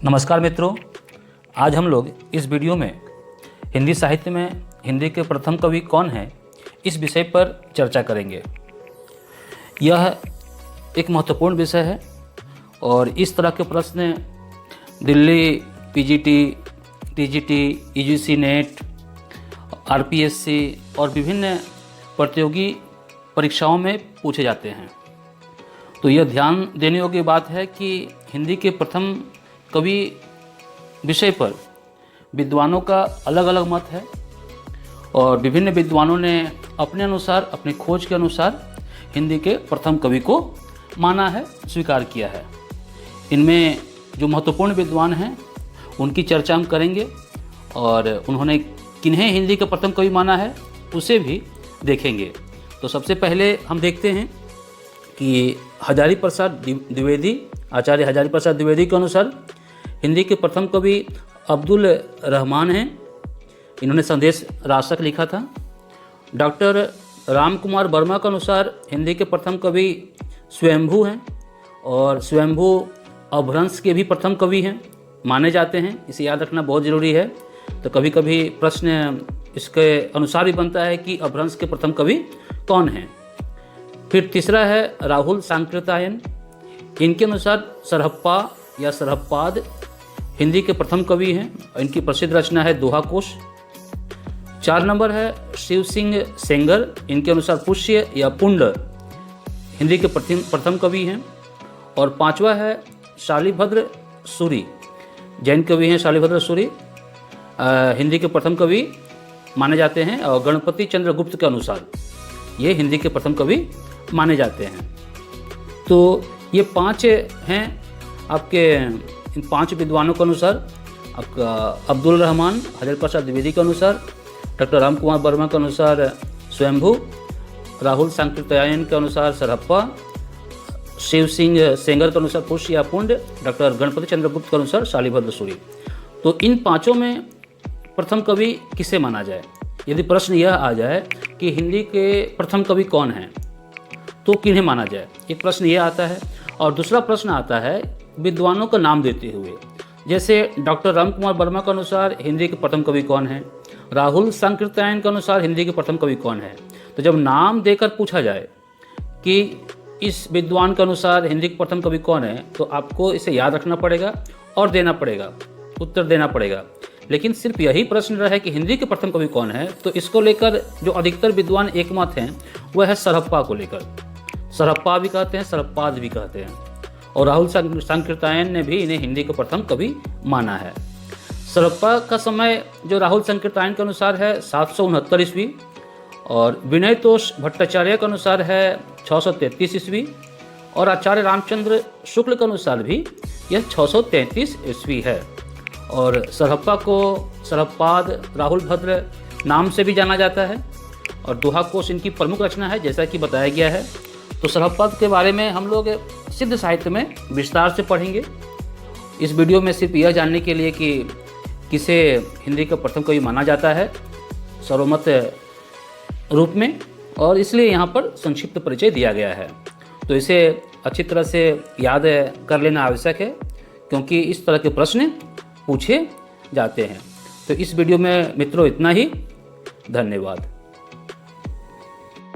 नमस्कार मित्रों, आज हम लोग इस वीडियो में हिंदी साहित्य में हिंदी के प्रथम कवि कौन हैं इस विषय पर चर्चा करेंगे। यह एक महत्वपूर्ण विषय है और इस तरह के प्रश्न Delhi PGT, TGT, UGC net, RPSC और विभिन्न प्रतियोगी परीक्षाओं में पूछे जाते हैं। तो यह ध्यान देने योग्य बात है कि हिंदी के प्रथम कवि विषय पर विद्वानों का अलग अलग मत है और विभिन्न विद्वानों ने अपने अनुसार, अपनी खोज के अनुसार हिंदी के प्रथम कवि को माना है, स्वीकार किया है। इनमें जो महत्वपूर्ण विद्वान हैं उनकी चर्चा हम करेंगे और उन्होंने किन्हें हिंदी का प्रथम कवि माना है उसे भी देखेंगे। तो सबसे पहले हम देखते हैं कि हजारी प्रसाद द्विवेदी, आचार्य हजारी प्रसाद द्विवेदी के अनुसार हिंदी के प्रथम कवि अब्दुल रहमान हैं। इन्होंने संदेश राशक लिखा था। डॉक्टर राम कुमार वर्मा के अनुसार हिंदी के प्रथम कवि स्वयंभू हैं और स्वयंभू अपभ्रंश के भी प्रथम कवि हैं, माने जाते हैं। इसे याद रखना बहुत ज़रूरी है। तो कभी कभी प्रश्न इसके अनुसार भी बनता है कि अपभ्रंश के प्रथम कवि कौन हैं। फिर तीसरा है राहुल सांकृत्यायन। इनके अनुसार सरहप्पा या सरहप्पाद हिंदी के प्रथम कवि हैं। इनकी प्रसिद्ध रचना है दोहा कोश। 4 नंबर है शिव सिंह सेंगर। इनके अनुसार पुष्य या पुंड हिंदी के प्रथम कवि हैं। और 5वां है शालिभद्र सूरी। जैन कवि हैं शालिभद्र सूरी, हिंदी के प्रथम कवि माने जाते हैं और गणपति चंद्र गुप्त के अनुसार ये हिंदी के प्रथम कवि माने जाते हैं। तो ये 5 हैं आपके। इन 5 विद्वानों के अनुसार आपका अब्दुल रहमान, हजारी प्रसाद द्विवेदी के अनुसार, डॉक्टर राम कुमार वर्मा के अनुसार स्वयंभू, राहुल सांकृत्यायन के अनुसार सरहप्पा, शिव सिंह सेंगर के अनुसार पुष्य या पुंड, डॉक्टर गणपति चंद्र गुप्त के अनुसार शालिभद्र सूरी। तो इन 5 में प्रथम कवि किसे माना जाए? यदि प्रश्न यह आ जाए कि हिंदी के प्रथम कवि कौन हैं तो किन्हें माना जाए, एक प्रश्न यह आता है। और दूसरा प्रश्न आता है विद्वानों का नाम देते हुए। जैसे डॉक्टर राम कुमार वर्मा के अनुसार हिंदी के प्रथम कवि कौन है, राहुल सांकृत्यायन के अनुसार हिंदी के प्रथम कवि कौन है। तो जब नाम देकर पूछा जाए कि इस विद्वान के अनुसार हिंदी के प्रथम कवि कौन है तो आपको इसे याद रखना पड़ेगा और देना पड़ेगा, उत्तर देना पड़ेगा। लेकिन सिर्फ यही प्रश्न रहे कि हिंदी के प्रथम कवि कौन है तो इसको लेकर जो अधिकतर विद्वान एकमत हैं वह है सरहप्पा को लेकर। सरहप्पा भी कहते हैं, सरहप्पाद भी कहते हैं। और राहुल सांकृत्यायन ने भी इन्हें हिंदी का प्रथम कवि माना है। सरहप्पा का समय जो राहुल सांकृत्यायन के अनुसार है 769 ईस्वी और विनयतोष भट्टाचार्य के अनुसार है 633 ईस्वी और आचार्य रामचंद्र शुक्ल के अनुसार भी यह 633 ईस्वी है। और सरहप्पा को सरहप्पाद, राहुल भद्र नाम से भी जाना जाता है और दोहा कोश इनकी प्रमुख रचना है जैसा कि बताया गया है। तो सरहप्पाद के बारे में हम लोग सिद्ध साहित्य में विस्तार से पढ़ेंगे। इस वीडियो में सिर्फ यह जानने के लिए कि किसे हिंदी का प्रथम कवि माना जाता है सर्वमत रूप में, और इसलिए यहाँ पर संक्षिप्त परिचय दिया गया है। तो इसे अच्छी तरह से याद कर लेना आवश्यक है क्योंकि इस तरह के प्रश्न पूछे जाते हैं। तो इस वीडियो में मित्रों इतना ही। धन्यवाद।